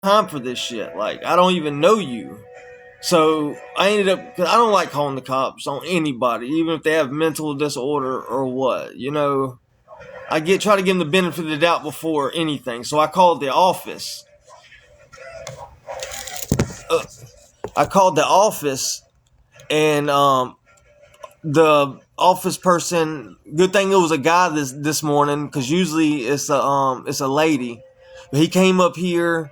time for this shit. Like, I don't even know you. So I ended up, because I don't like calling the cops on anybody, even if they have mental disorder or what. You know, try to give them the benefit of the doubt before anything. So I called the office. And the office person. Good thing it was a guy this morning, because usually it's a lady. But he came up here.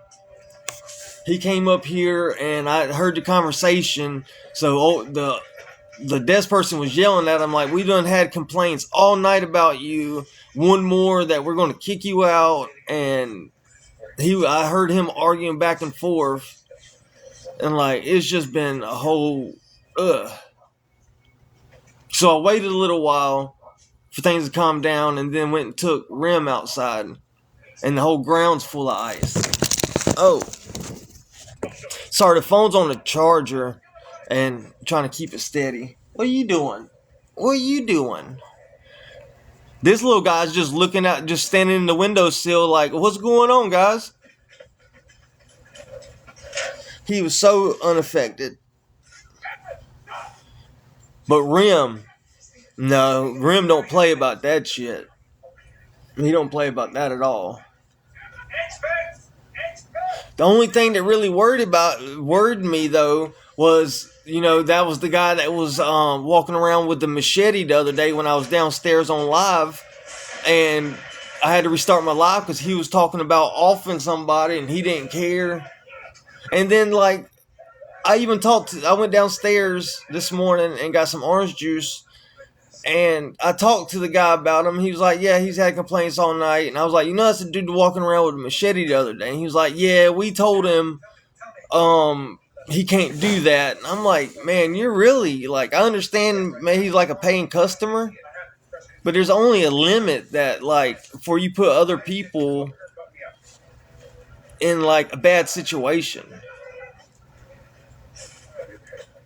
And I heard the conversation. So the desk person was yelling at him like, "We done had complaints all night about you. One more that we're going to kick you out." And I heard him arguing back and forth, and like it's just been a whole ugh. So I waited a little while for things to calm down, and then went and took Rim outside, and the whole ground's full of ice. Oh, sorry, the phone's on the charger, and I'm trying to keep it steady. What are you doing? This little guy's just looking out, just standing in the windowsill like, "What's going on, guys?" He was so unaffected. But Rim don't play about that shit. He don't play about that at all. The only thing that really worried me though was, that was the guy that was walking around with the machete the other day when I was downstairs on live, and I had to restart my live because he was talking about offing somebody and he didn't care. And then like I went downstairs this morning and got some orange juice, and I talked to the guy about him. He was like, "Yeah, he's had complaints all night." And I was like, "That's the dude walking around with a machete the other day." And he was like, "Yeah, we told him he can't do that." And I'm like, "Man, you're really like, I understand maybe he's like a paying customer, but there's only a limit that like before you put other people in like a bad situation."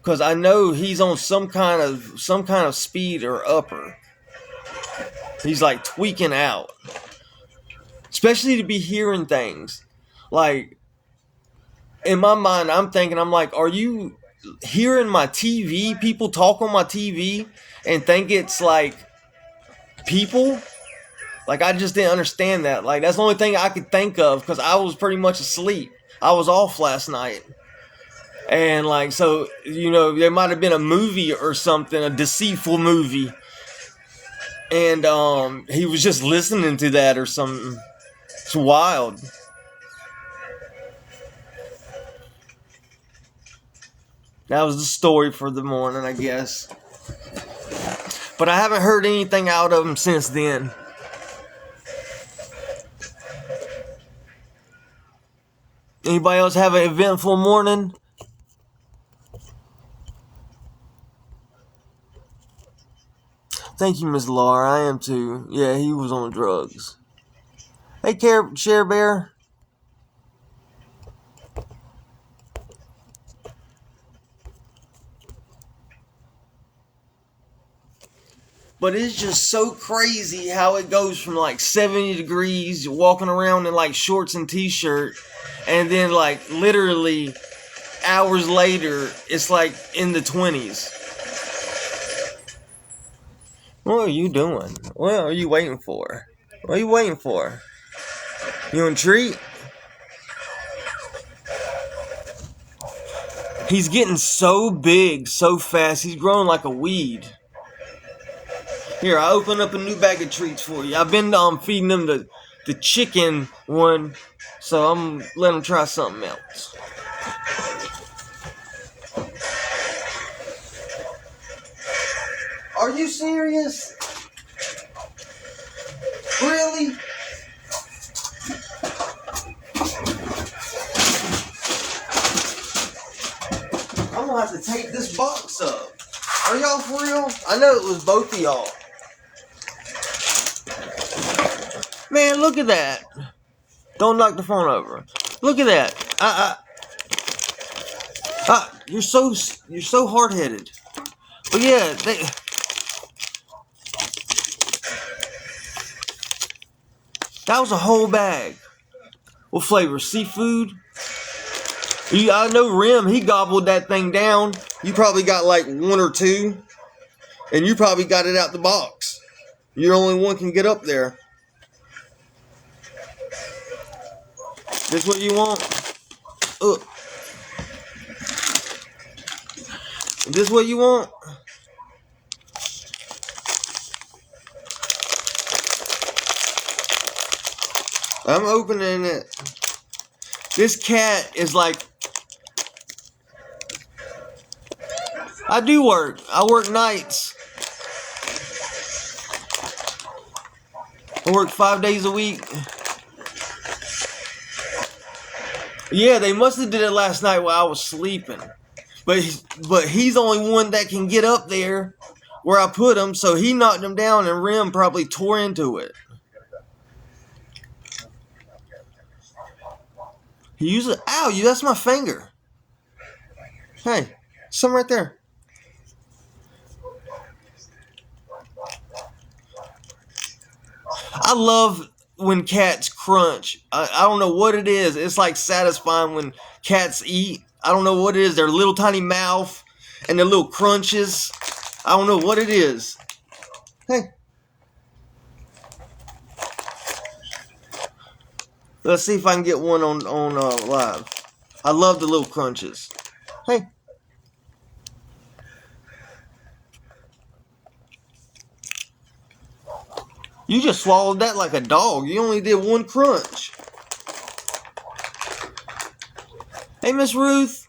Because I know he's on some kind of speed or upper. He's like tweaking out, especially to be hearing things. Like in my mind, I'm like, are you hearing my TV? People talk on my TV and think it's like people. Like I just didn't understand that. Like that's the only thing I could think of because I was pretty much asleep. I was off last night. And like, so, there might have been a movie or something, a deceitful movie. And he was just listening to that or something. It's wild. That was the story for the morning, I guess. But I haven't heard anything out of him since then. Anybody else have an eventful morning? Thank you, Miss Laura. I am too. Yeah, he was on drugs. Hey, Share Bear. But it's just so crazy how it goes from like 70 degrees, walking around in like shorts and t-shirt, and then like literally hours later, it's like in the 20s. What are you doing? What are you waiting for? What are you waiting for? You want a treat? He's getting so big so fast. He's growing like a weed. Here, I open up a new bag of treats for you. I've been feeding them the chicken one, so I'm letting them try something else. Are you serious? Really? I'm gonna have to take this box up. Are y'all for real? I know it was both of y'all. Man, look at that. Don't knock the phone over. Look at that. You're so hard-headed. But yeah, that was a whole bag. What flavor? Seafood? I know Rim, he gobbled that thing down. You probably got like one or two, and you probably got it out the box. You're the only one can get up there. This what you want? Ugh. This what you want? I'm opening it. This cat is like... I do work. I work nights. I work 5 days a week. Yeah, they must have did it last night while I was sleeping. But he's the only one that can get up there where I put him, so he knocked him down and Rim probably tore into it. He used it. Ow, that's my finger. Hey, some right there. I love when cats crunch. I don't know what it is. It's like satisfying when cats eat. I don't know what it is. Their little tiny mouth and their little crunches. I don't know what it is. Hey. Let's see if I can get one on live. I love the little crunches. Hey. You just swallowed that like a dog. You only did one crunch. Hey, Miss Ruth.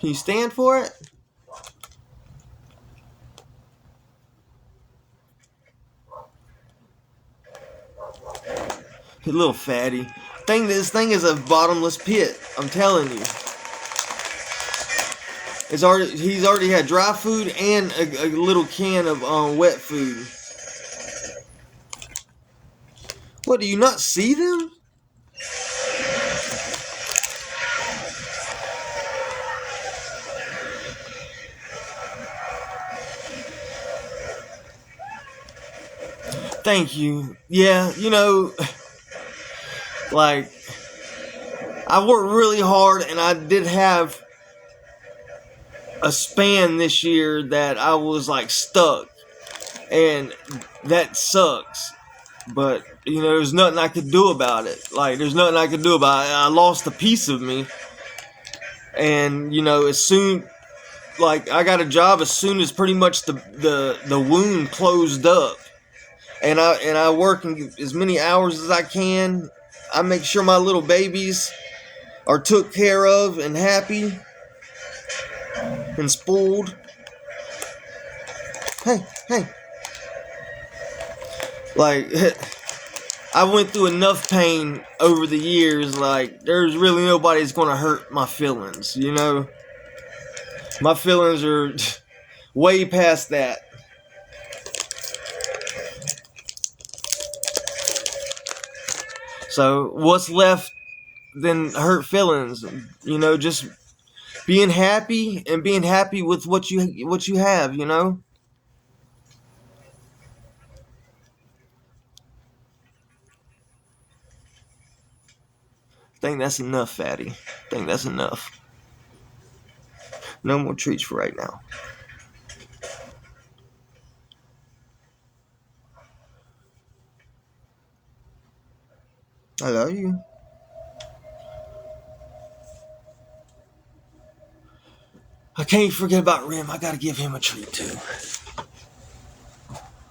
Can you stand for it? You little fatty. This thing is a bottomless pit. I'm telling you. He's already had dry food and a little can of wet food. What, do you not see them? Thank you. Yeah, like, I worked really hard and I did have a span this year that I was like stuck. And that sucks. But, there's nothing I could do about it. Like, there's nothing I could do about it. I lost a piece of me. And, as soon... Like, I got a job as soon as pretty much the wound closed up. And I work as many hours as I can. I make sure my little babies are took care of and happy. And spoiled. Hey. Like, I went through enough pain over the years, like, there's really nobody that's gonna hurt my feelings, My feelings are way past that. So, what's left than hurt feelings? Just being happy and being happy with what you have, I think that's enough, fatty. I think that's enough. No more treats for right now. I love you. I can't forget about Rim. I gotta give him a treat too.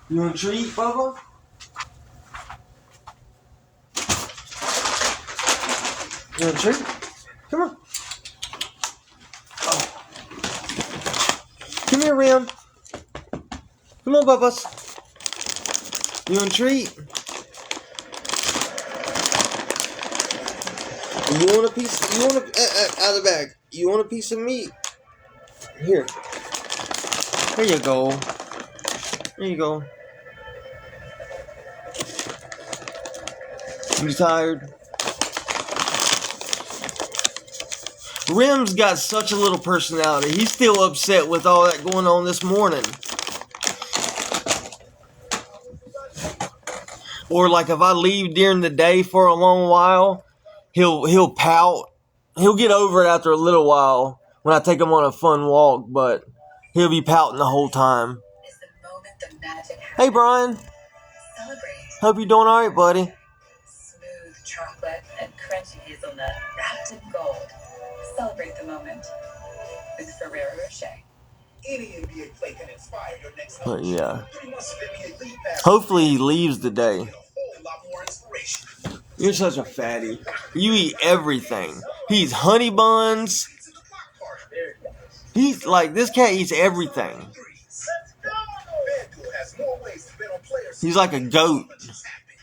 You want a treat, Bubba? You want a treat? Come on. Oh. Come here, Rim. Come on, Bubba's. You want a treat? You want a piece? You want out of the bag? You want a piece of meat? Here. There you go. There you go. You tired? Rim's got such a little personality. He's still upset with all that going on this morning. Or like if I leave during the day for a long while, he'll pout he'll get over it after a little while when I take him on a fun walk, but he'll be pouting the whole time. Hey, Brian. Hope you're doing all right, buddy. Smooth chocolate and crunchy hazelnut wrapped in gold. Celebrate the moment with Ferrero Rocher. Any NBA play can inspire your next But yeah. Hopefully he leaves today. You're such a fatty. You eat everything. He eats honey buns. He's like, this cat eats everything. He's like a goat.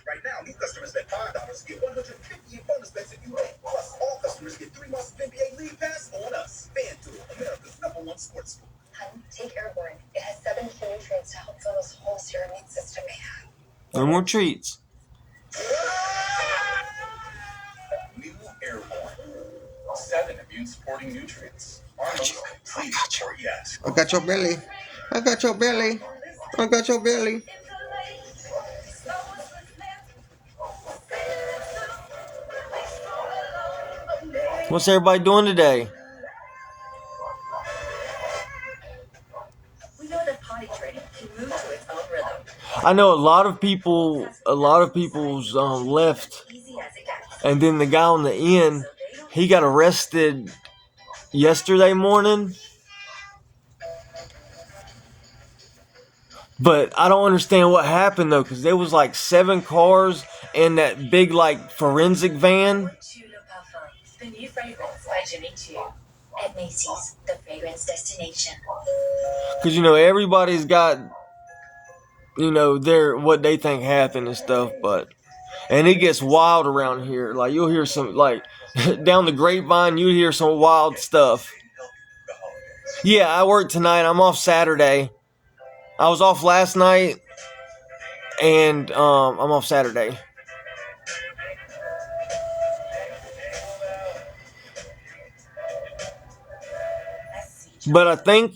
Right now, new customers bet $5 get $150 in bonus bets if you win. Plus, all customers get 3 months of NBA League Pass on us. FanDuel, America's #1 sports book. Take Airborne. It has 7 key nutrients to help fill this hole so your immune system may have. No more treats. New Airborne. 7 immune-supporting nutrients. I got your belly. I got your belly. I got your belly. What's everybody doing today? We know that potty training can move to its own rhythm. I know a lot of people's left, and then the guy on the end, he got arrested yesterday morning. But I don't understand what happened though, because there was like 7 cars in that big like forensic van. The new fragrance by Jimmy Choo at Macy's, the fragrance destination. Because everybody's got their what they think happened and stuff, and it gets wild around here. Like you'll hear some like down the grapevine, you hear some wild stuff. Yeah, I work tonight. I'm off Saturday. I was off last night, and I'm off Saturday. But I think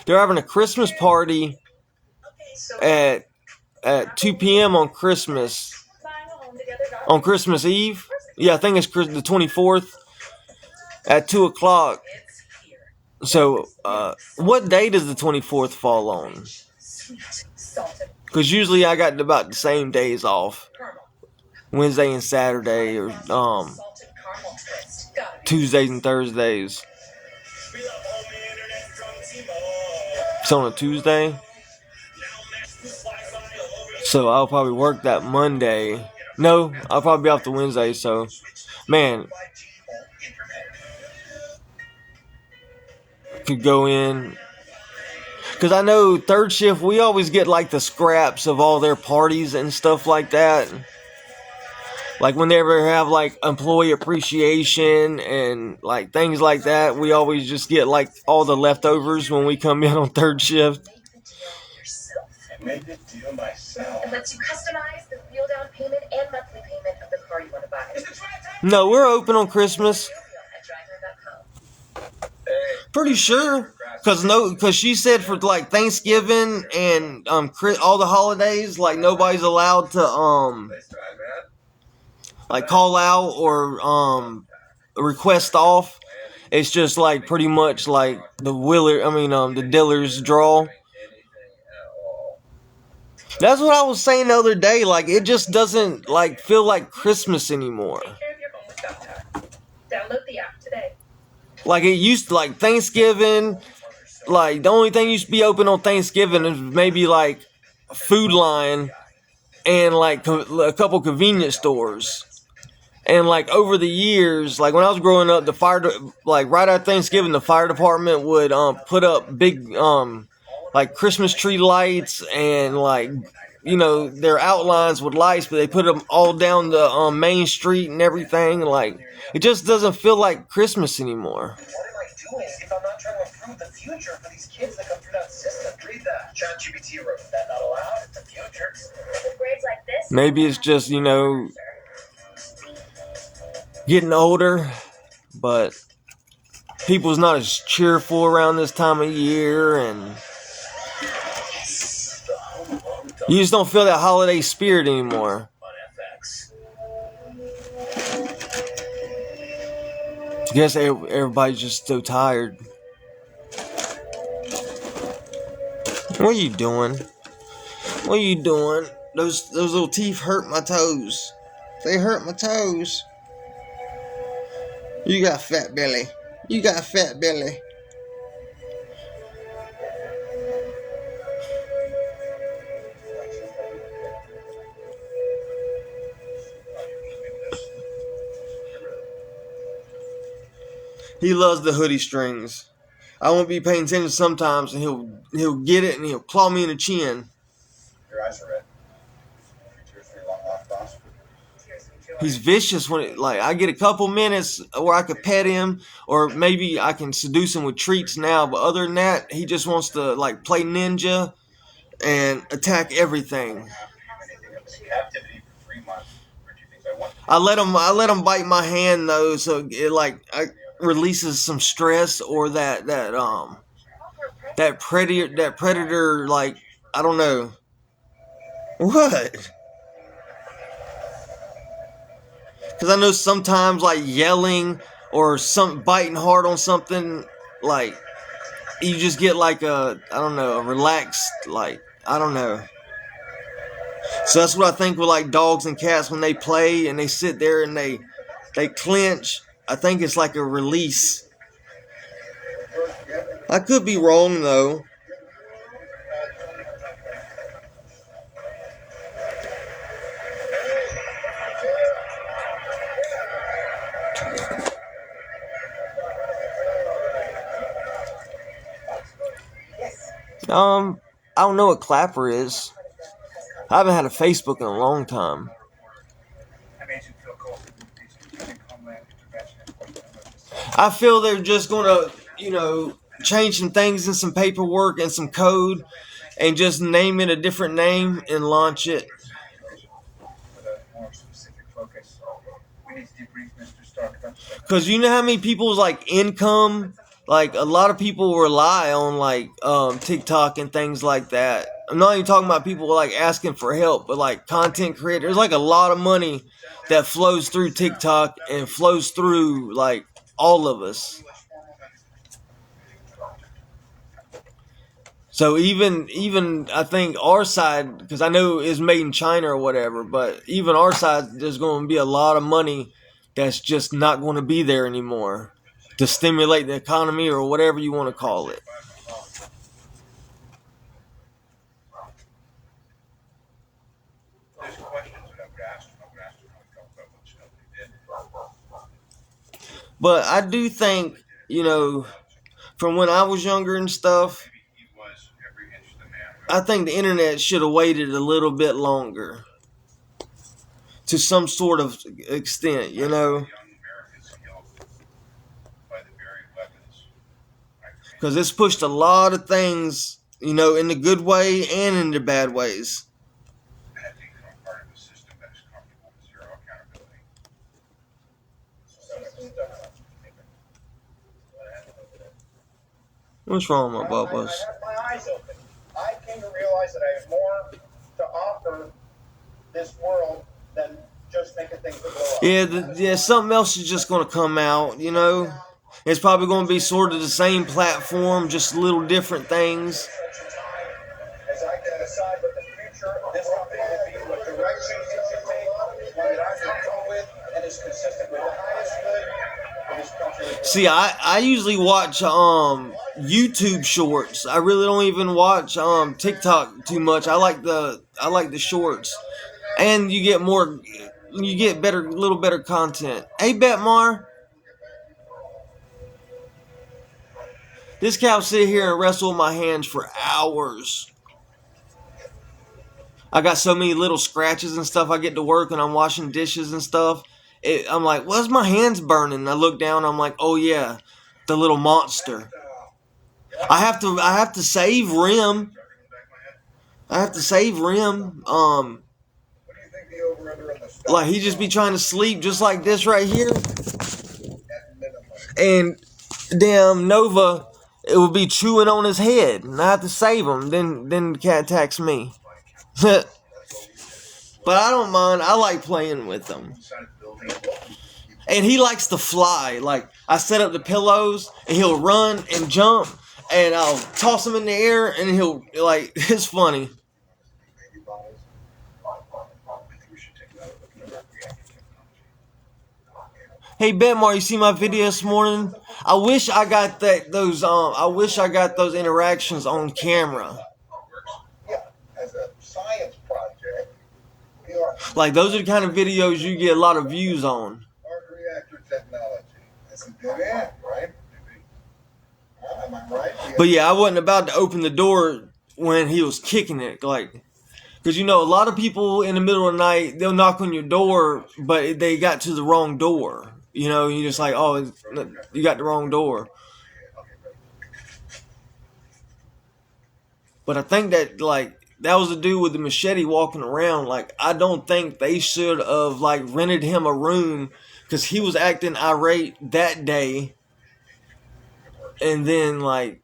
they're having a Christmas party at 2 p.m. on Christmas Eve. Yeah, I think it's the 24th at 2 o'clock. So, what day does the 24th fall on? Because usually I got about the same days off. Wednesday and Saturday, or Tuesdays and Thursdays. It's on a Tuesday. So I'll probably work that Monday. No, I'll probably be off the Wednesday, so, man, could go in. Because I know third shift, we always get like the scraps of all their parties and stuff like that. Like when they ever have like employee appreciation and like things like that, we always just get like all the leftovers when we come in on third shift. It lets you customize the real down payment and monthly payment of the car you want to buy. No, we're open on Christmas. Pretty sure, because she said for like Thanksgiving and all the holidays, like nobody's allowed to like call out or request off. It's just like pretty much like the dealer's draw. That's what I was saying the other day. Like it just doesn't like feel like Christmas anymore. Download the app today. Like it used to, like Thanksgiving, like the only thing used to be open on Thanksgiving is maybe like Food Line and like a couple convenience stores. And like over the years, like when I was growing up, like right after Thanksgiving, the fire department would put up big like Christmas tree lights and like their outlines with lights, but they put them all down the main street and everything. Like it just doesn't feel like Christmas anymore. What am I doing if I'm not trying to improve the future for these kids that come through that system? Read that. ChatGPT wrote that not allowed. It's the future. With grades like this. Maybe it's just getting older, but people's not as cheerful around this time of year, and you just don't feel that holiday spirit anymore. I guess everybody's just so tired. What are you doing? What are you doing? Those little teeth hurt my toes. They hurt my toes. You got fat belly. You got fat belly. He loves the hoodie strings. I won't be paying attention sometimes, and he'll get it and he'll claw me in the chin. Your eyes are red. Tears for your long lost boss. He's vicious when I get a couple minutes where I could pet him, or maybe I can seduce him with treats now. But other than that, he just wants to play ninja and attack everything. Captivity for 3 months. Where do you think I want? I let him bite my hand though, so it releases some stress, or that predator I don't know what. Because I know sometimes yelling or some biting hard on something, you just get a relaxed, I don't know. So that's what I think with dogs and cats when they play and they sit there and they clench. I think it's like a release. I could be wrong though. I don't know what Clapper is. I haven't had a Facebook in a long time. I feel they're just gonna, change some things in some paperwork and some code, and just name it a different name and launch it. Because you know how many people's income, a lot of people rely on TikTok and things like that. I'm not even talking about people asking for help, but content creators. There's a lot of money that flows through TikTok and flows through all of us. So even I think our side, because I know it's made in China or whatever, but even our side, there's going to be a lot of money that's just not going to be there anymore to stimulate the economy or whatever you want to call it. But I do think, from when I was younger and stuff, I think the internet should have waited a little bit longer. To some sort of extent, Because it's pushed a lot of things, in the good way and in the bad ways. What's wrong with my bubbles? My eyes open. I came to realize that I have more to offer this world than just making things blow up. Yeah, something else is just going to come out, It's probably going to be sort of the same platform, just little different things. As I can decide what the future of this company will be, what direction it should take, one that I'm comfortable with and is consistent with the highest good for this country. See, I usually watch YouTube shorts. I really don't even watch TikTok too much. I like the shorts, and you get little better content. Hey, Betmar, this cow will sit here and wrestle with my hands for hours. I got so many little scratches and stuff. I get to work and I'm washing dishes and stuff. I'm like, what's my hands burning? And I look down. I'm like, oh yeah, the little monster. I have to save Rim. He just be trying to sleep just like this right here. And damn Nova, it would be chewing on his head, and I have to save him. Then the cat attacks me. But I don't mind. I like playing with them. And he likes to fly. Like, I set up the pillows, and he'll run and jump, and I'll toss him in the air, and he'll, like, it's funny. Hey, Betmar, you see my video this morning? I wish I got I wish I got those interactions on camera. Yeah, as a science project, Like, those are the kind of videos you get a lot of views on. arc reactor technology. That's a good end, right? Am I right? But yeah, I wasn't about to open the door when he was kicking it, like, because you know a lot of people in the middle of the night they'll knock on your door, but they got to the wrong door. You know, you just like, oh, you got the wrong door. But I think that like that was the dude with the machete walking around. Like, I don't think they should have like rented him a room because he was acting irate that day. And then like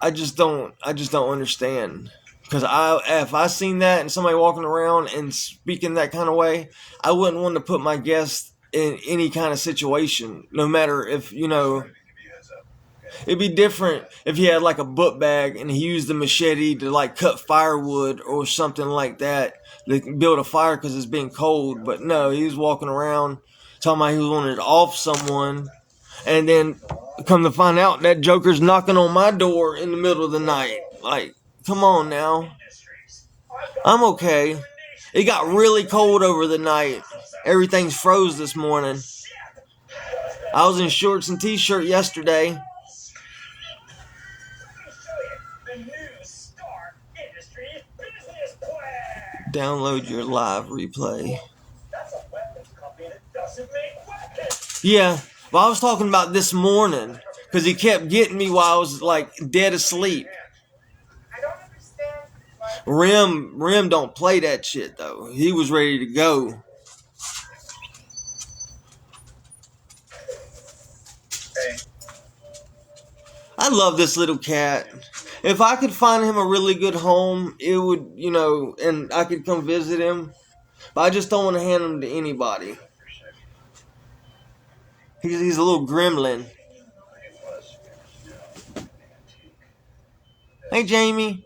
I just don't understand. Because if I seen that and somebody walking around and speaking that kind of way, I wouldn't want to put my guest in any kind of situation. No matter if, you know, it'd be different if he had like a book bag and he used the machete to like cut firewood or something like that to build a fire because it's been cold. But no, he was walking around talking about he was wanting to off someone. And then come to find out that Joker's knocking on my door in the middle of the night. Like, come on now. I'm okay. It got really cold over the night. Everything's froze this morning. I was in shorts and t-shirt yesterday. Download your live replay. Yeah, but I was talking about this morning because he kept getting me while I was like dead asleep. Rim don't play that shit though. He was ready to go. I love this little cat. If I could find him a really good home, it would, you know, and I could come visit him. But I just don't want to hand him to anybody. He's a little gremlin. Hey, Jamie.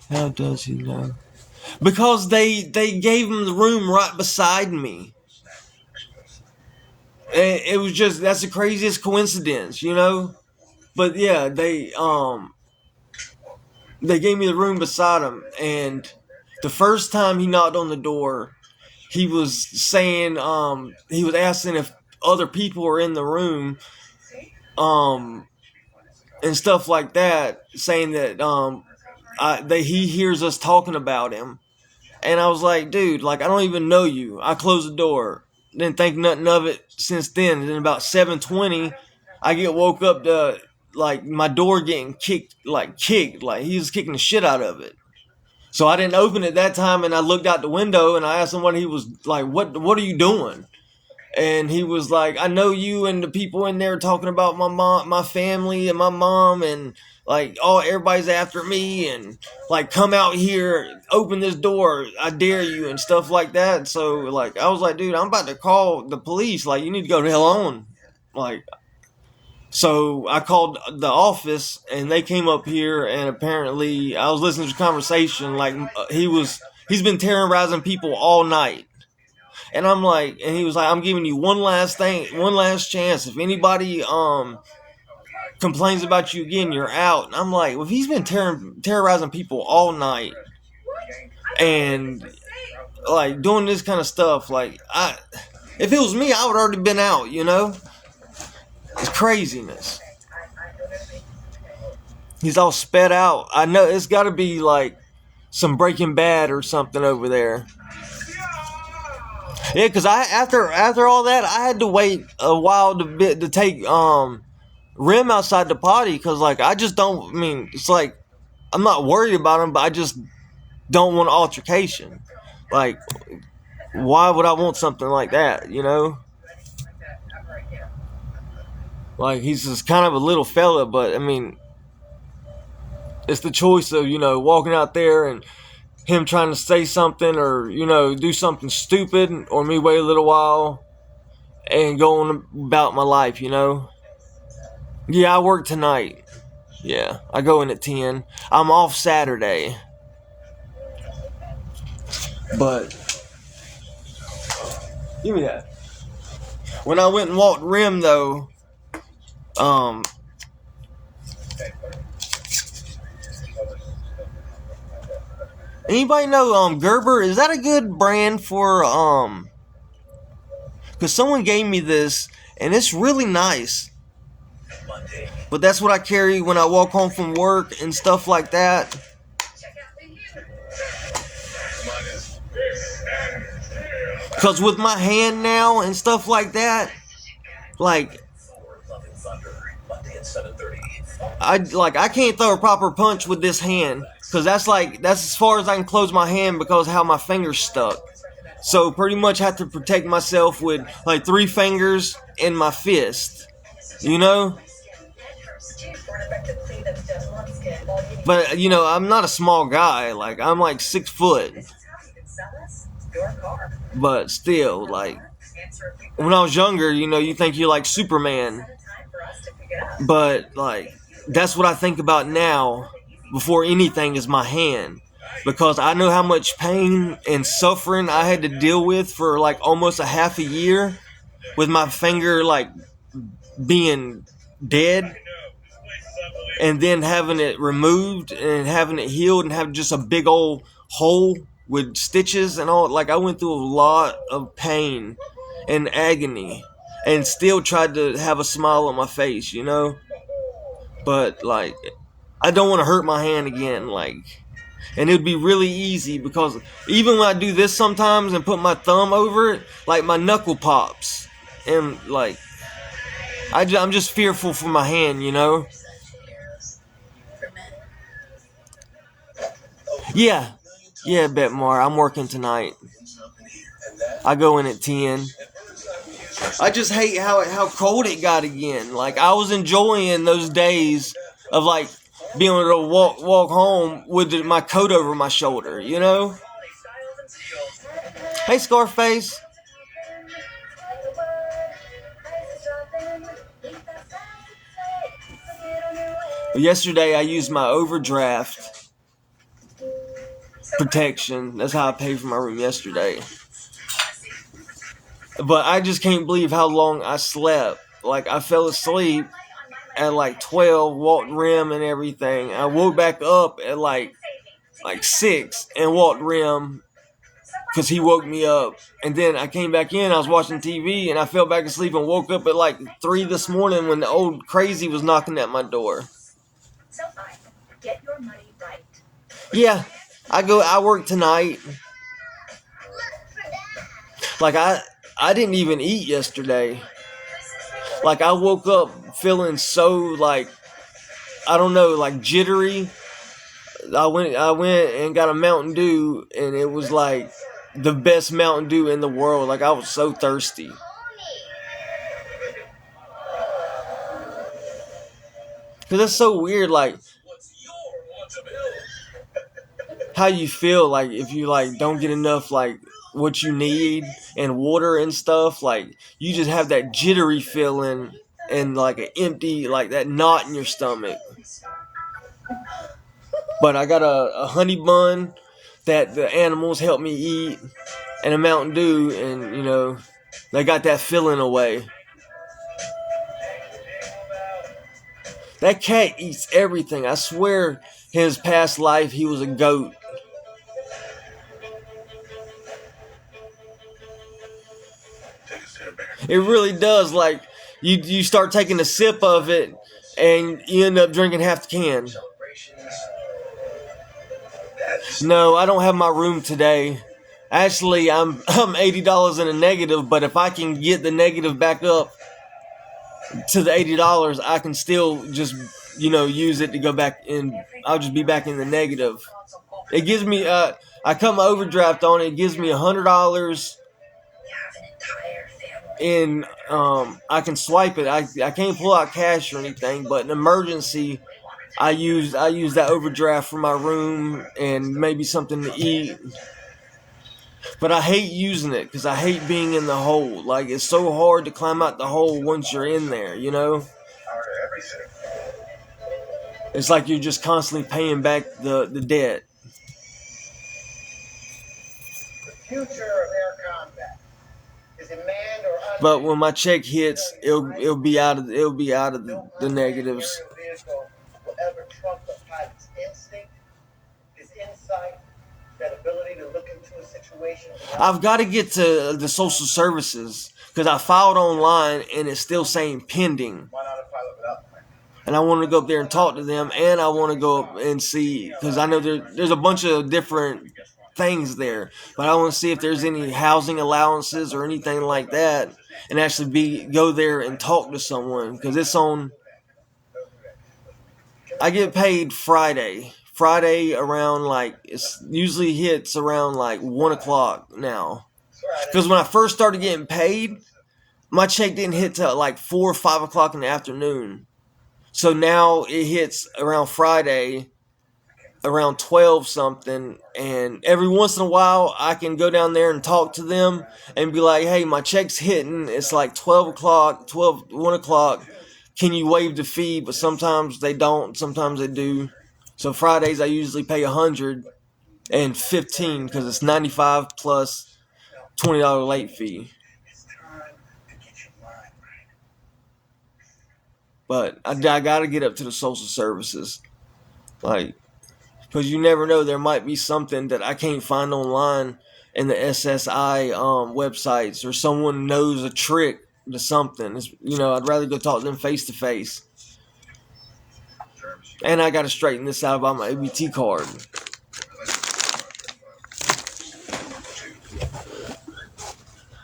How does he know? Because they gave him the room right beside me. And it was just, that's the craziest coincidence, you know? But yeah, they gave me the room beside him, and the first time he knocked on the door, he was saying, he was asking if other people were in the room, and stuff like that, saying that he hears us talking about him. And I was like, dude, like, I don't even know you. I closed the door. Didn't think nothing of it since then. And then about 7:20, I get woke up to, like, my door getting kicked. Like, he was kicking the shit out of it. So I didn't open it that time, and I looked out the window, and I asked him what he was, like, what are you doing? And he was like, I know you and the people in there talking about my mom, my family, and my mom, and like, oh, everybody's after me, and like, come out here, open this door, I dare you, and stuff like that. So like, I was like, dude, I'm about to call the police. Like, you need to go the hell on. Like, so I called the office, and they came up here, and apparently I was listening to the conversation. Like, he's been terrorizing people all night. And I'm like, and he was like, I'm giving you one last chance. If anybody complains about you again, you're out. And I'm like, well, if he's been terrorizing people all night and like doing this kind of stuff, like, if it was me, I would already been out, you know? It's craziness. He's all sped out. I know it's got to be like some Breaking Bad or something over there. Yeah, because after all that, I had to wait a while to take Rim outside the potty, because like I just don't. I mean, it's like I'm not worried about him, but I just don't want altercation. Like, why would I want something like that? You know, like he's just kind of a little fella, but I mean, it's the choice of, you know, walking out there and him trying to say something or, do something stupid, or me wait a little while and go on about my life, Yeah, I work tonight. Yeah, I go in at 10. I'm off Saturday. But, give me that. When I went and walked rim, though, um, anybody know, Gerber? Is that a good brand for, because someone gave me this, and it's really nice. But that's what I carry when I walk home from work and stuff like that. Because with my hand now and stuff like that, like, I can't throw a proper punch with this hand. Because that's as far as I can close my hand because of how my finger's stuck. So pretty much have to protect myself with like 3 fingers and my fist. But I'm not a small guy. Like, I'm like 6 foot. But still, like, when I was younger, you think you're like Superman. But like, that's what I think about now before anything is my hand. Because I know how much pain and suffering I had to deal with for like almost a half a year with my finger like being dead, and then having it removed and having it healed and have just a big old hole with stitches and all. Like, I went through a lot of pain and agony and still tried to have a smile on my face, but like, I don't want to hurt my hand again. Like, and it would be really easy because even when I do this sometimes and put my thumb over it, like, my knuckle pops. And like, I'm just fearful for my hand, Yeah. Yeah, Betmar. I'm working tonight. I go in at 10. I just hate how cold it got again. Like, I was enjoying those days of like being able to walk home with my coat over my shoulder, Hey, Scarface. Yesterday I used my overdraft protection. That's how I paid for my room yesterday. But I just can't believe how long I slept. Like, I fell asleep at like 12, walked rim and everything. I woke back up at like 6 and walked rim because he woke me up. And then I came back in, I was watching TV, and I fell back asleep and woke up at like 3 this morning when the old crazy was knocking at my door. Yeah, I work tonight. Like, I didn't even eat yesterday. Like, I woke up feeling so, like, I don't know, like, jittery. I went and got a Mountain Dew, and it was like the best Mountain Dew in the world. Like, I was so thirsty. Because it's so weird, like, how you feel, like, if you, like, don't get enough, like, what you need and water and stuff. Like, you just have that jittery feeling and, like, an empty, like, that knot in your stomach. But I got a honey bun that the animals help me eat and a Mountain Dew, and, they got that feeling away. That cat eats everything. I swear his past life he was a goat. It really does. Like, you start taking a sip of it and you end up drinking half the can. No, I don't have my room today. Actually, I'm $80 in a negative, but if I can get the negative back up to the $80, I can still just, use it to go back in. I'll just be back in the negative. It gives me, I cut my overdraft on it. It gives me $100 in, I can swipe it. I can't pull out cash or anything, but in emergency, I use that overdraft for my room and maybe something to eat. But I hate using it because I hate being in the hole. Like, it's so hard to climb out the hole once you're in there, you know? It's like you're just constantly paying back the debt. The future of air combat is a manned or unmanned. But when my check hits, it'll be out of the negatives. Aerial vehicle will ever trump the pilot's instinct, his insight, that ability to look into a situation. I've got to get to the social services because I filed online and it's still saying pending. Why not a pilot without the And I want to go up there and talk to them, and I want to go up and see, because I know there's a bunch of different things there, but I want to see if there's any housing allowances or anything like that, and actually go there and talk to someone, because it's on. I get paid Friday around it's usually hits around 1 o'clock now, because when I first started getting paid, my check didn't hit till 4 or 5 o'clock in the afternoon. So now it hits around Friday, around 12 something, and every once in a while I can go down there and talk to them and be like, hey, my check's hitting, it's 12 o'clock, 1 o'clock, can you waive the fee? But sometimes they don't, sometimes they do. So Fridays I usually pay $115 because it's 95 plus $20 late fee. But I got to get up to the social services. Because you never know, there might be something that I can't find online in the SSI websites, or someone knows a trick to something. I'd rather go talk to them face to face. And I got to straighten this out about my ABT card.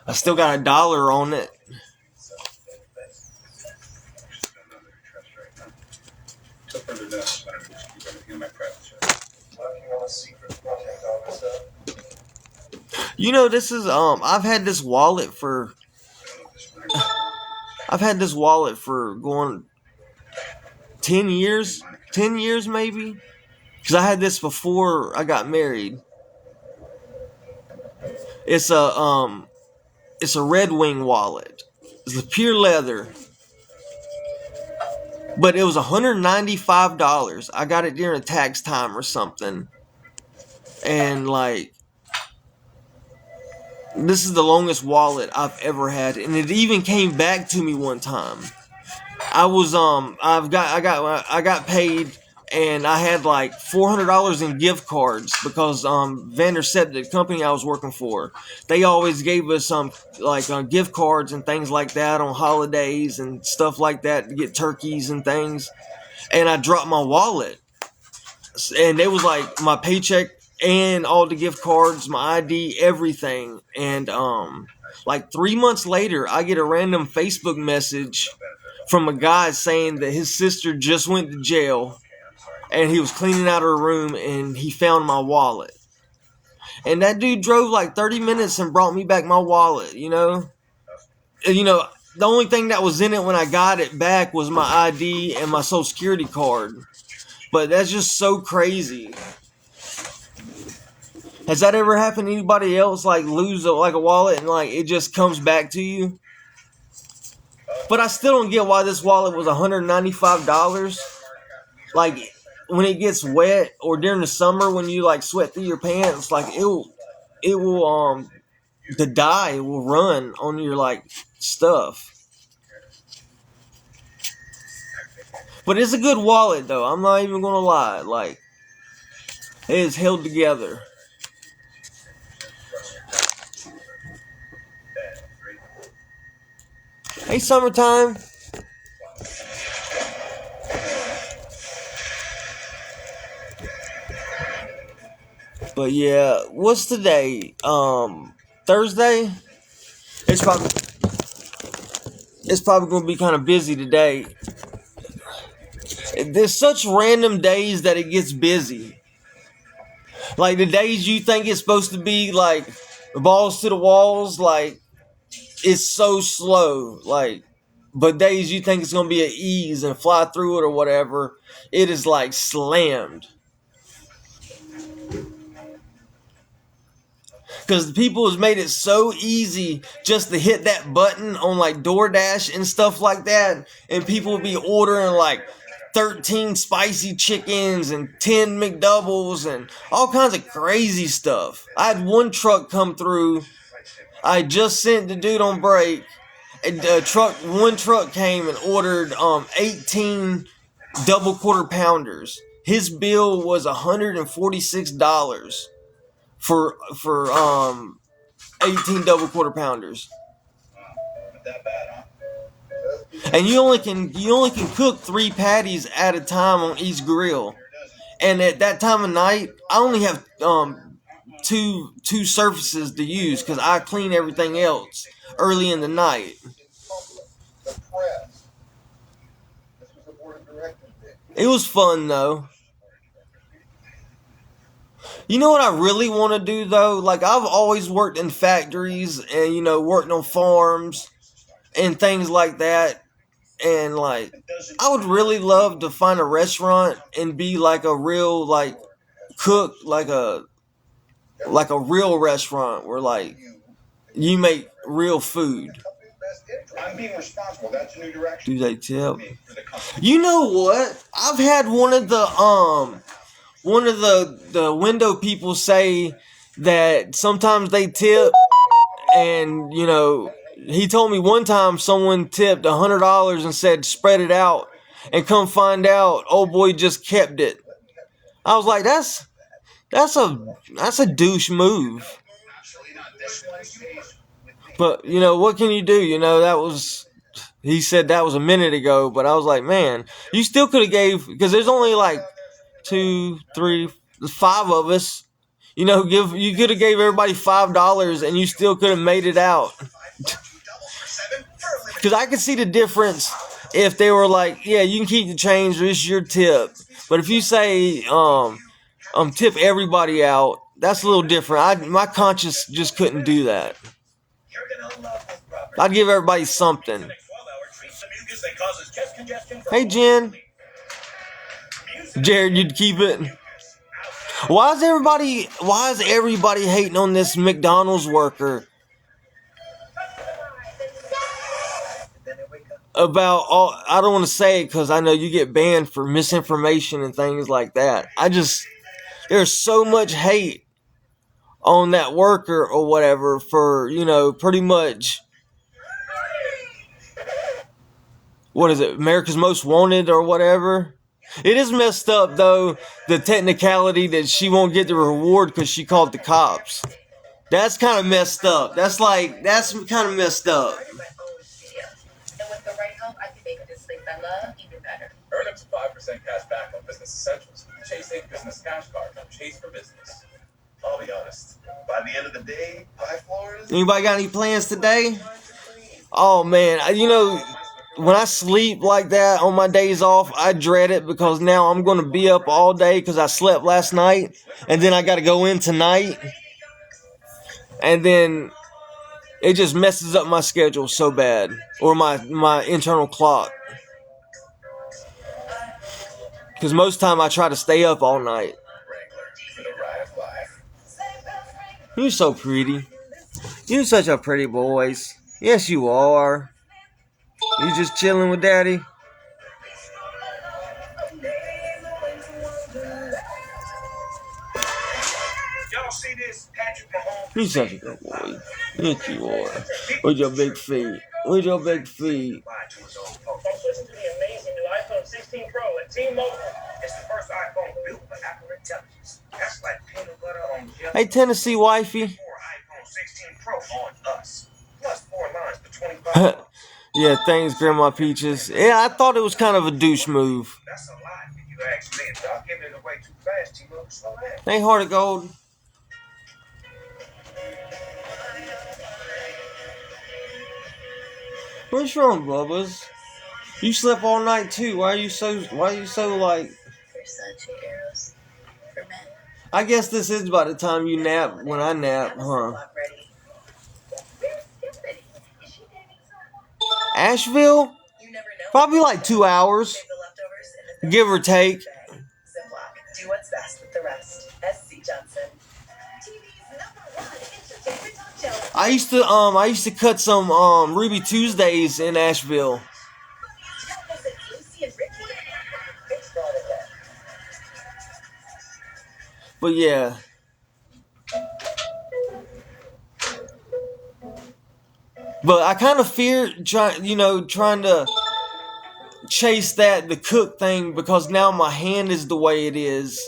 I still got $1 on it. This is I've had this wallet for going 10 years maybe, because I had this before I got married. It's a Red Wing wallet. It's a pure leather. But it was $195. I got it during a tax time or something. And this is the longest wallet I've ever had, and it even came back to me one time. I got paid, and I had $400 in gift cards because Vander said the company I was working for, they always gave us gift cards and things like that on holidays and stuff like that to get turkeys and things. And I dropped my wallet, and it was my paycheck and all the gift cards, my ID, everything. And 3 months later, I get a random Facebook message from a guy saying that his sister just went to jail, and he was cleaning out her room, and he found my wallet. And that dude drove 30 minutes and brought me back my wallet. The only thing that was in it when I got it back was my ID and my Social Security card. But that's just so crazy. Has that ever happened to anybody else? Lose a wallet and it just comes back to you? But I still don't get why this wallet was $195. When it gets wet, or during the summer when you sweat through your pants, it will the dye will run on your stuff. But it's a good wallet though. I'm not even gonna lie. It is held together. Hey, summertime. But yeah, what's today? Thursday? It's probably gonna be kind of busy today. There's such random days that it gets busy. The days you think it's supposed to be balls to the walls, it's so slow. But days you think it's gonna be an ease and fly through it or whatever, it is like slammed. Because people has made it so easy just to hit that button on like DoorDash and stuff like that, and people will be ordering like 13 spicy chickens and 10 McDoubles and all kinds of crazy stuff. I had one truck come through. I just sent the dude on break. And one truck came and ordered 18 double quarter pounders. His bill was $146 for 18 double quarter pounders. That bad, huh? And you only can cook 3 patties at a time on each grill. And at that time of night, I only have two surfaces to use because I clean everything else early in the night. The press. This was the board of directors did. It was fun though. You know what I really want to do though? Like I've always worked in factories and worked on farms and things like that. And like I would really love to find a restaurant and be like a real like cook, like a real restaurant where like you make real food. I'm being responsible. That's a new direction. Do they tip? You know what? I've had one of the window people say that sometimes they tip, and he told me one time someone tipped $100 and said spread it out, and come find out old boy just kept it. I was like, that's a douche move. But what can you do? He said that was a minute ago, but I was like, man, you still could have gave, because there's only like 2, 3, 5 of us. You could have gave everybody $5 and you still could have made it out. Because I could see the difference if they were like, yeah, you can keep the change, this is your tip. But if you say, tip everybody out, that's a little different. My conscience just couldn't do that. I'd give everybody something. Hey, Jen. Jared, you'd keep it. Why is everybody hating on this McDonald's worker about all? I don't want to say it because I know you get banned for misinformation and things like that. There's so much hate on that worker or whatever for, pretty much, what is it, America's Most Wanted or whatever. It is messed up, though, the technicality that she won't get the reward because she called the cops. That's kind of messed up. That's kind of messed up. And with the right help, I can make a sleep I love even better. Earn up to 5% cash back on business essentials. Chase a business cash card from Chase for Business. I'll be honest. By the end of the day, 5 floors. Anybody got any plans today? Oh, man. When I sleep like that on my days off, I dread it because now I'm going to be up all day because I slept last night. And then I got to go in tonight. And then it just messes up my schedule so bad. Or my internal clock. Because most time I try to stay up all night. You're so pretty. You're such a pretty boy. Yes, you are. You just chilling with daddy? Y'all see this? Patrick Mahomes. You're such a good boy. Yes, you are. With your big feet. With your big feet. Listen to the amazing new iPhone 16 Pro at T-Mobile. It's the first iPhone built for Apple intelligence. That's like peanut butter on jelly. Hey, Tennessee wifey. iPhone 16 Pro on us. Plus 4 lines for $25. Yeah, thanks, Grandma Peaches. Yeah, I thought it was kind of a douche move. That's a lot if you ask me. Y'all giving it away too fast, T-Mobile. Slow down. Hey, Heart of Gold. What's wrong, Bubba's? You slept all night too. Why are you so like? Versace arrows for men. I guess this is by the time you nap when I nap, huh? Asheville? Probably like 2 hours, Save the leftovers in the give or take. Ziploc. Do what's best with the rest. SC Johnson. TV's #1 entertainment talk show. I used to cut some Ruby Tuesdays in Asheville. Lucy and Ricky. But yeah. But I kind of fear trying to chase the cook thing, because now my hand is the way it is.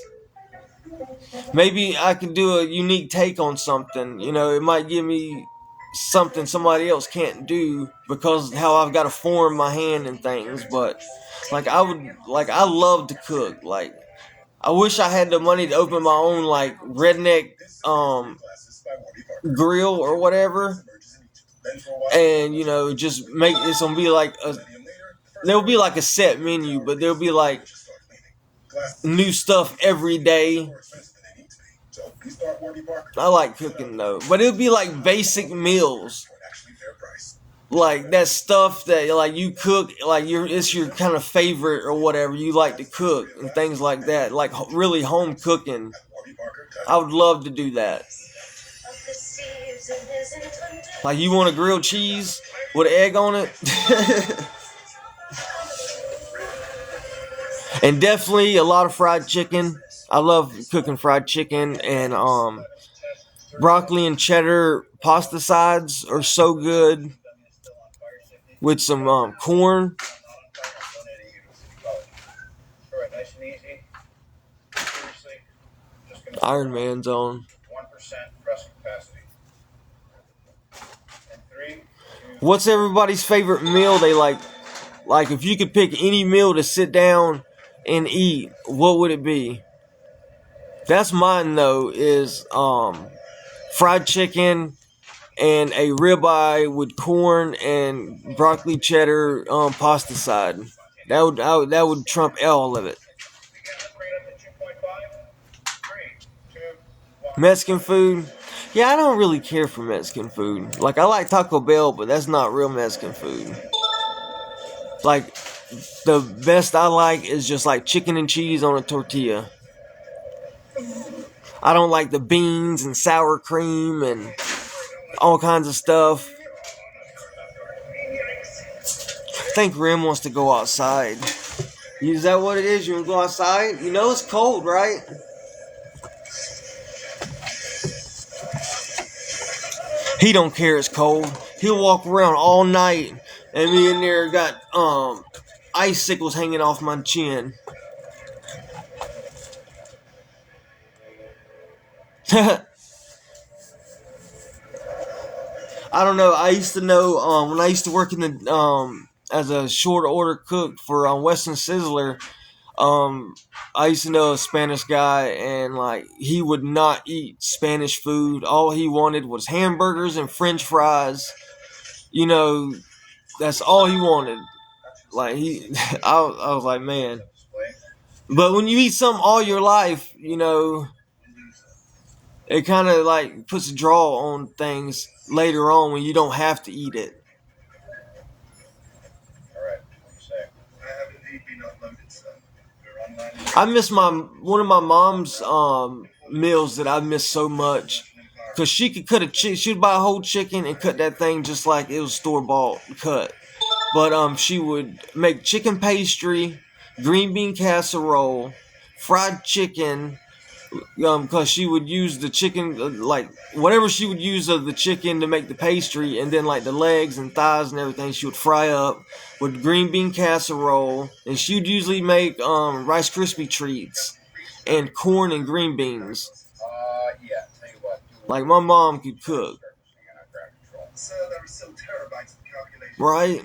Maybe I can do a unique take on something. It might give me something somebody else can't do, because how I've got to form my hand and things. But I love to cook. Like, I wish I had the money to open my own like redneck grill or whatever, and just make it's gonna be like there'll be like a set menu, but there'll be like new stuff every day. I like cooking though, but it'll be like basic meals, like that stuff that like you cook, like it's your kind of favorite or whatever you like to cook and things like that, like really home cooking. I would love to do that. Like, you want a grilled cheese with an egg on it? And definitely a lot of fried chicken. I love cooking fried chicken, and broccoli and cheddar pasta sides are so good with some corn. Iron Man's on. What's everybody's favorite meal they like? Like, if you could pick any meal to sit down and eat, what would it be? That's mine though, is fried chicken and a ribeye with corn and broccoli cheddar pasta side. That would trump all of it. Mexican food? Yeah, I don't really care for Mexican food. Like, I like Taco Bell, but that's not real Mexican food. Like, the best I like is just like chicken and cheese on a tortilla. I don't like the beans and sour cream and all kinds of stuff. I think Rim wants to go outside. Is that what it is? You want to go outside? You know it's cold, right? He don't care it's cold. He'll walk around all night, and me in there got icicles hanging off my chin. I don't know. I used to know when I used to work in the as a short order cook for Western Sizzler. I used to know a Spanish guy, and like, he would not eat Spanish food. All he wanted was hamburgers and French fries. That's all he wanted. Like, I was like, man. But when you eat something all your life, it kind of like puts a draw on things later on when you don't have to eat it. I miss one of my mom's meals that I miss so much, because she could cut she'd buy a whole chicken and cut that thing just like it was store-bought cut. But she would make chicken pastry, green bean casserole, fried chicken, because she would use the chicken, like whatever she would use of the chicken to make the pastry, and then like the legs and thighs and everything she would fry up with green bean casserole, and she would usually make Rice Krispie treats and corn and green beans. Like, my mom could cook, right?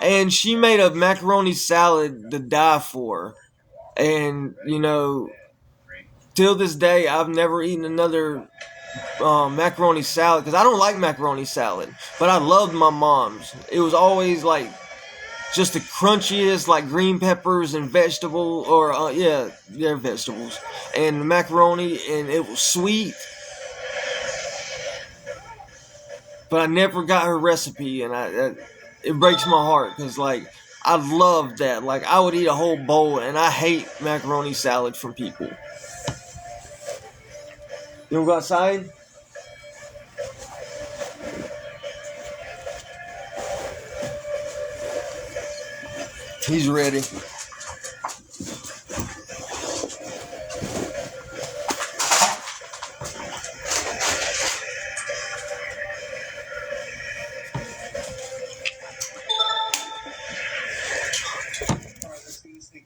And she made a macaroni salad to die for, and till this day, I've never eaten another macaroni salad, because I don't like macaroni salad, but I loved my mom's. It was always like just the crunchiest, like green peppers and vegetable, or they're vegetables, and macaroni, and it was sweet. But I never got her recipe, and it breaks my heart, because like, I love that. Like, I would eat a whole bowl, and I hate macaroni salad from people. You wanna go outside? He's ready.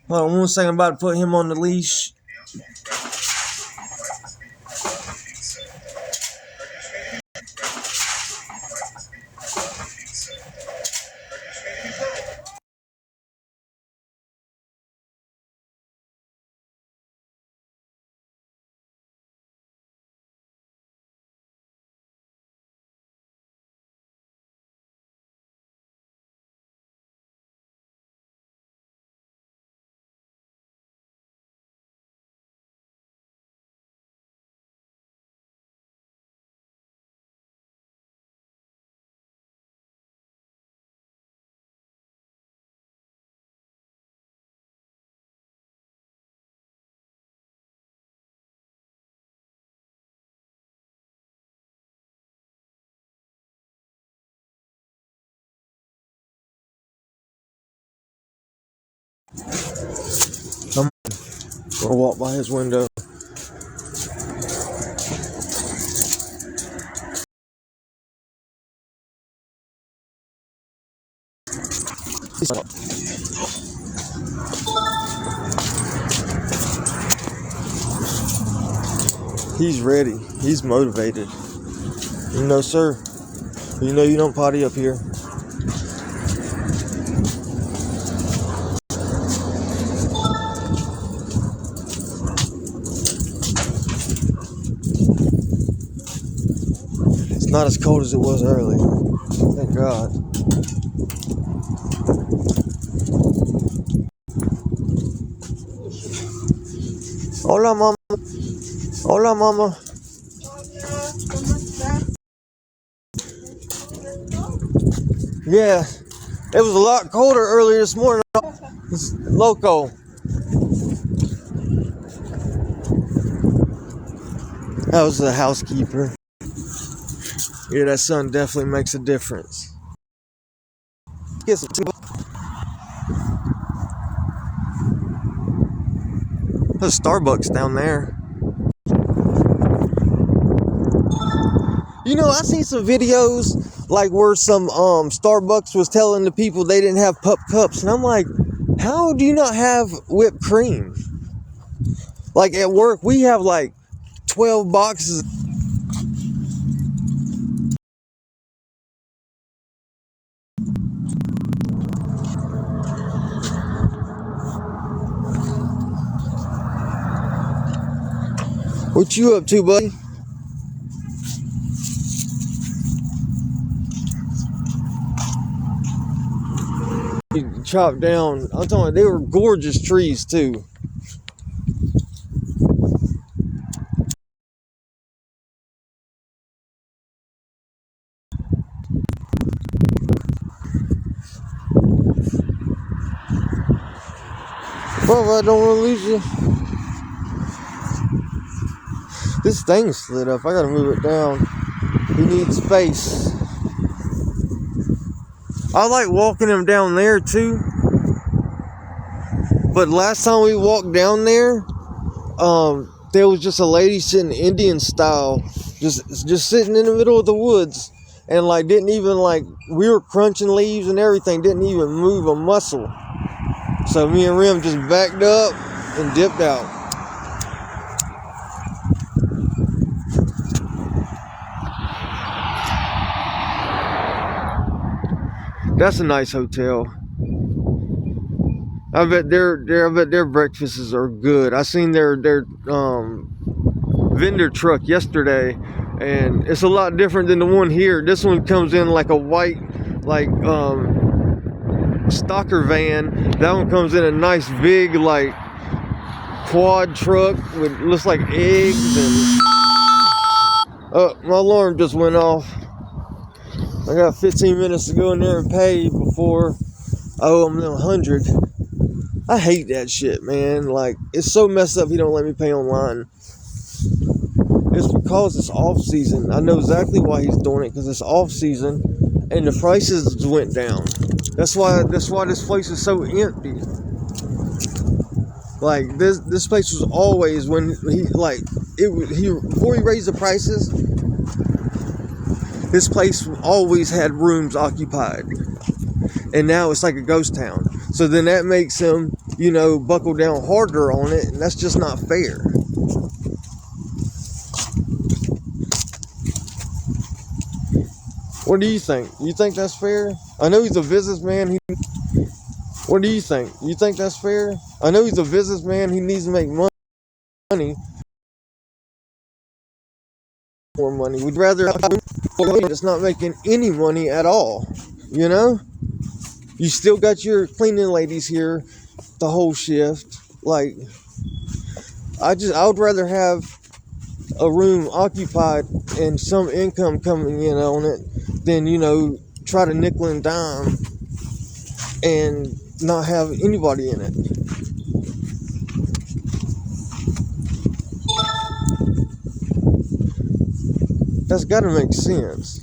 Hold on 1 second, I'm about to put him on the leash. I'm gonna walk by his window. He's ready. He's motivated. You know, sir. You know you don't potty up here. It's not as cold as it was earlier. Thank God. Hola, mama. Hola, mama. Yeah, it was a lot colder earlier this morning. It's loco. That was the housekeeper. Yeah, that sun definitely makes a difference. Get some. There's Starbucks down there. You know, I seen some videos like where some Starbucks was telling the people they didn't have pup cups, and I'm like, how do you not have whipped cream? Like at work, we have like 12 boxes. What you up to, buddy? You chopped down. I'm talking about, they were gorgeous trees too. Well, I don't want to lose you. This thing slid up. I gotta move it down. He needs space. I like walking him down there too. But last time we walked down there, there was just a lady sitting Indian style, just sitting in the middle of the woods, and like didn't even like, we were crunching leaves and everything, didn't even move a muscle. So me and Rim just backed up and dipped out. That's a nice hotel. I bet their breakfasts are good. I seen their vendor truck yesterday, and it's a lot different than the one here. This one comes in like a white, like stalker van. That one comes in a nice big like quad truck with looks like eggs. And oh, my alarm just went off. I got 15 minutes to go in there and pay before owe him 100. I hate that shit, man. Like, it's so messed up he don't let me pay online. It's because it's off season. I know exactly why he's doing it, because it's off season and the prices went down. That's why this place is so empty. Like, this place was always, when before he raised the prices, this place always had rooms occupied. And now it's like a ghost town. So then that makes him, buckle down harder on it, and that's just not fair. What do you think? You think that's fair? I know he's a businessman. What do you think? You think that's fair? I know he's a businessman. He needs to make money. More money. We'd rather have that's not making any money at all. You still got your cleaning ladies here the whole shift. Like, I would rather have a room occupied and some income coming in on it than, try to nickel and dime and not have anybody in it. That's got to make sense.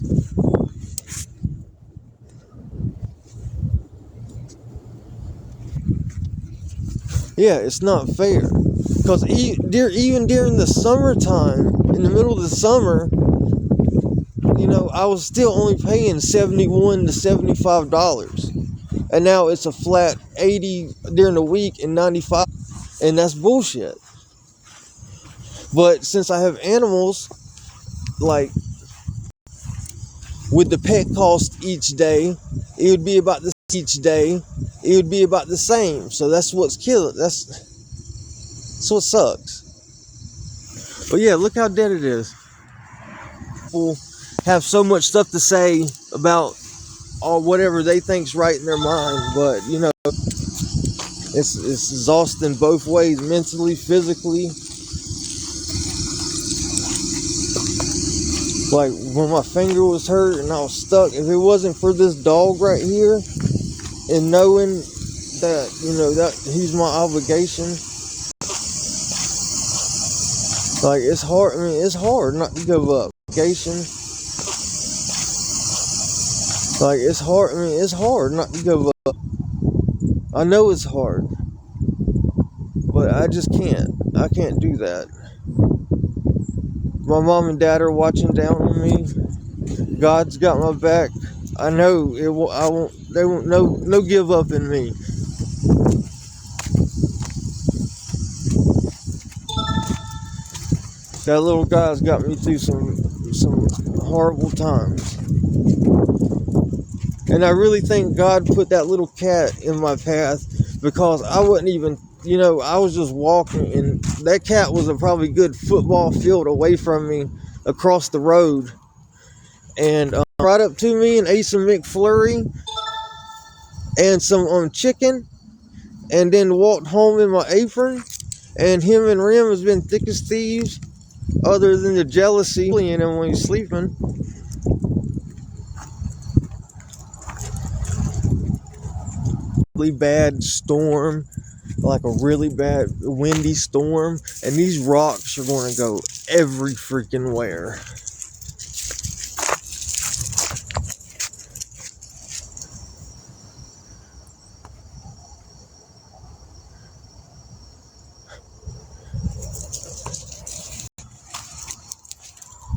Yeah, it's not fair. Because even during the summertime, in the middle of the summer, I was still only paying $71 to $75. And now it's a flat $80 during the week and $95. And that's bullshit. But since I have animals, like, with the pet cost each day, it would be about the each day. It would be about the same. So that's what's killing. That's what sucks. But yeah, look how dead it is. People have so much stuff to say about or whatever they think's right in their mind, but it's exhausting both ways, mentally, physically. Like, when my finger was hurt and I was stuck, if it wasn't for this dog right here and knowing that, that he's my obligation, like, it's hard. I mean, it's hard not to give up. Obligation. Like, it's hard. I mean, it's hard not to give up. I know it's hard, but I just can't. I can't do that. My mom and dad are watching down on me. God's got my back. I know it will. I won't. They won't. No give up in me. That little guy's got me through some horrible times. And I really think God put that little cat in my path, because I wasn't even, I was just walking, and that cat was a probably good football field away from me across the road. And right up to me and ate some McFlurry and some chicken, and then walked home in my apron. And him and Rim has been thick as thieves, other than the jealousy in him when he's sleeping. Really bad storm, like a really bad windy storm, and these rocks are going to go every freaking where.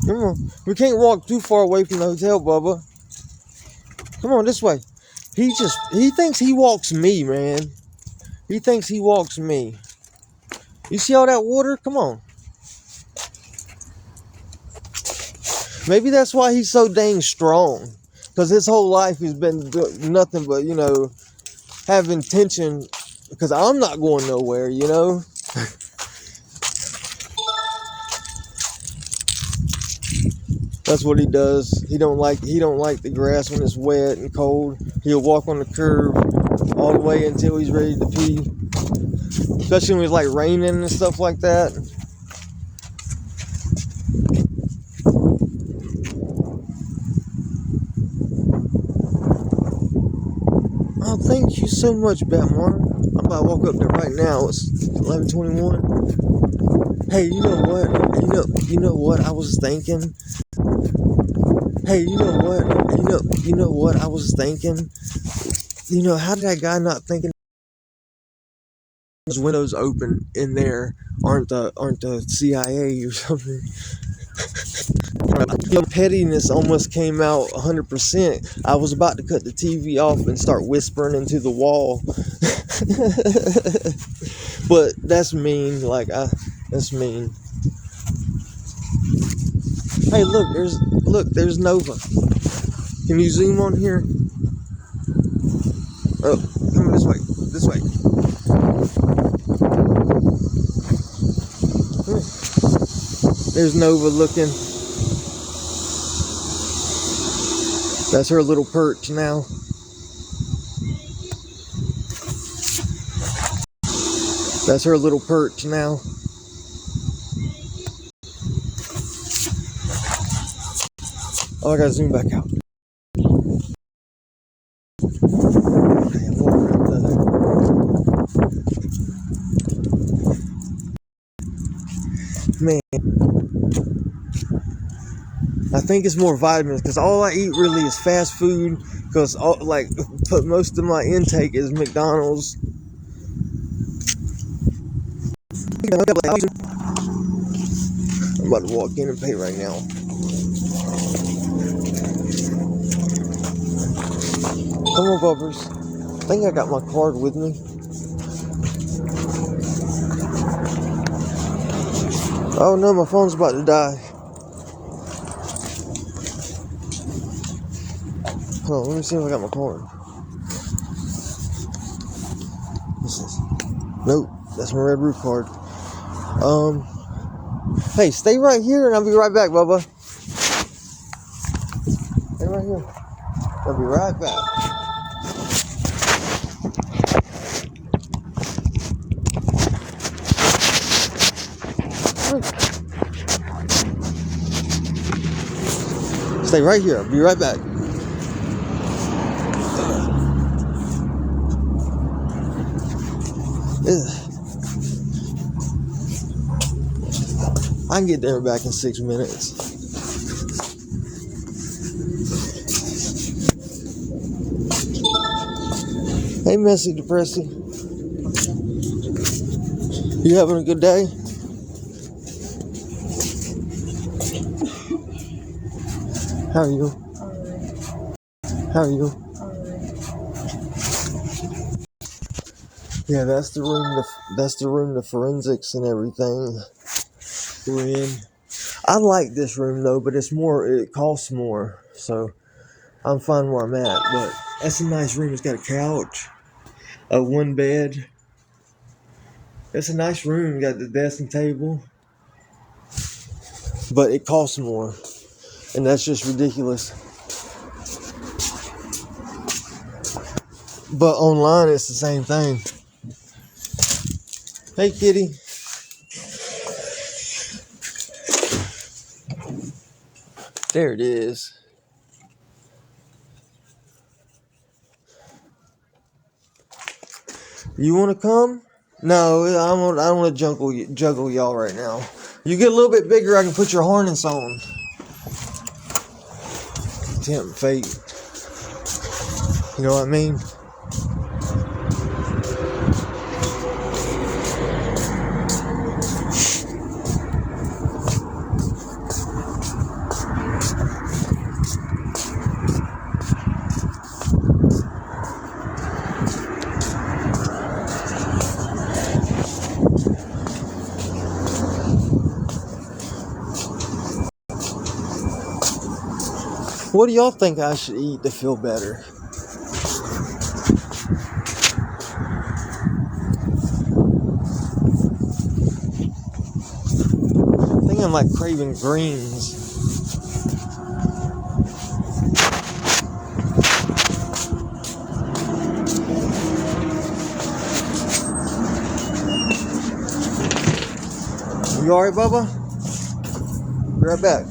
Come on, we can't walk too far away from the hotel, Bubba. Come on, this way. He thinks he walks me, man. He thinks he walks me. You see all that water? Come on. Maybe that's why he's so dang strong. Because his whole life he's been nothing but, have intention. Because I'm not going nowhere, That's what he does. He don't like the grass when it's wet and cold. He'll walk on the curb all the way until he's ready to pee. Especially when it's like raining and stuff like that. Oh, thank you so much, Batmar. I'm about to walk up there right now. It's 11:21. Hey, you know what? You know what I was thinking? Hey, you know what? You know what I was thinking? You know, how did that guy not thinking those windows open in there aren't the CIA or something? Pettiness almost came out 100%. I was about to cut the TV off and start whispering into the wall. But that's mean. That's mean. Hey, there's Nova. Can you zoom on here? Oh, come this way. This way. There's Nova looking. That's her little perch now. That's her little perch now. Oh, I gotta zoom back out. Man, I think it's more vitamins because all I eat really is fast food. Because most of my intake is McDonald's. I'm about to walk in and pay right now. Come on, Bubbers. I think I got my card with me. Oh no, my phone's about to die. Hold on, let me see if I got my card. Nope, that's my Red Roof card. Hey, stay right here and I'll be right back, Bubba. Stay right here. I'll be right back. Stay right here. I'll be right back. I can get there and back in 6 minutes. Hey, Messy Depressy. You having a good day? How are you? How are you? Yeah, that's the room, the forensics and everything we're in. I like this room though, but it costs more, so I'm fine where I'm at. But that's a nice room. It's got a couch, a one bed. It's a nice room. Got the desk and table, but it costs more, and that's just ridiculous. But online, it's the same thing. Hey, kitty. There it is. You want to come? No, I don't want to juggle y'all right now. You get a little bit bigger, I can put your harness on. Tempt fate. You know what I mean? What do y'all think I should eat to feel better? I think I'm like craving greens. You alright, Bubba? Be right back.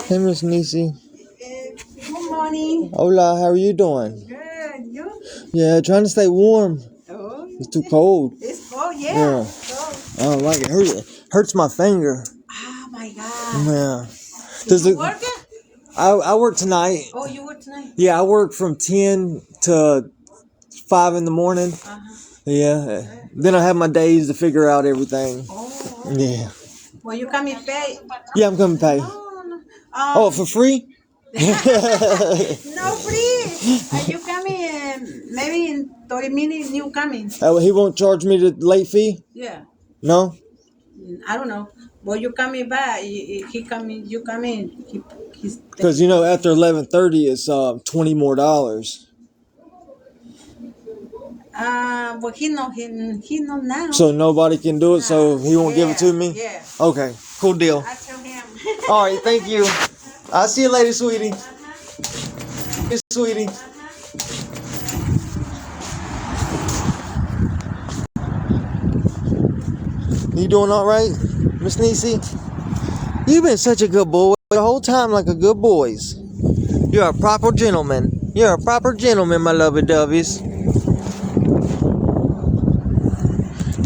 Hey, Miss Nisi. Good morning. Hola, how are you doing? Good. You? Yeah, trying to stay warm. Oh, It's too cold. it's cold. Yeah. Yeah. It's cold. I don't like it. Hurts my finger. Oh my God. Yeah. Did you work it? I work tonight. Oh, you work tonight? Yeah, I work from 10 to 5 in the morning. Yeah. Then I have my days to figure out everything. Oh. Yeah. Well, you come in pay? Yeah, I'm coming to pay. No, no. Oh, for free? No free. You coming? Maybe in 30 minutes. You coming? Oh, he won't charge me the late fee? Yeah. No? I don't know. Well, you coming back? He coming? You coming? He's. Because after 11:30, it's $20 more. Well, he know now. So nobody can do it. So he won't give it to me. Yeah. Okay, cool deal. I tell him. All right, thank you. I'll see you later, sweetie. Sweetie. You doing all right, Miss Nisi? You've been such a good boy the whole time, like a good boys. You're a proper gentleman. You're a proper gentleman, my lovey doveys.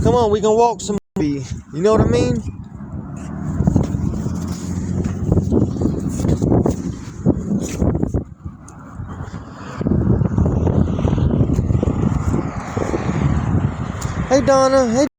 Come on, we can walk some more. You know what I mean? Hey, Donna. Hey.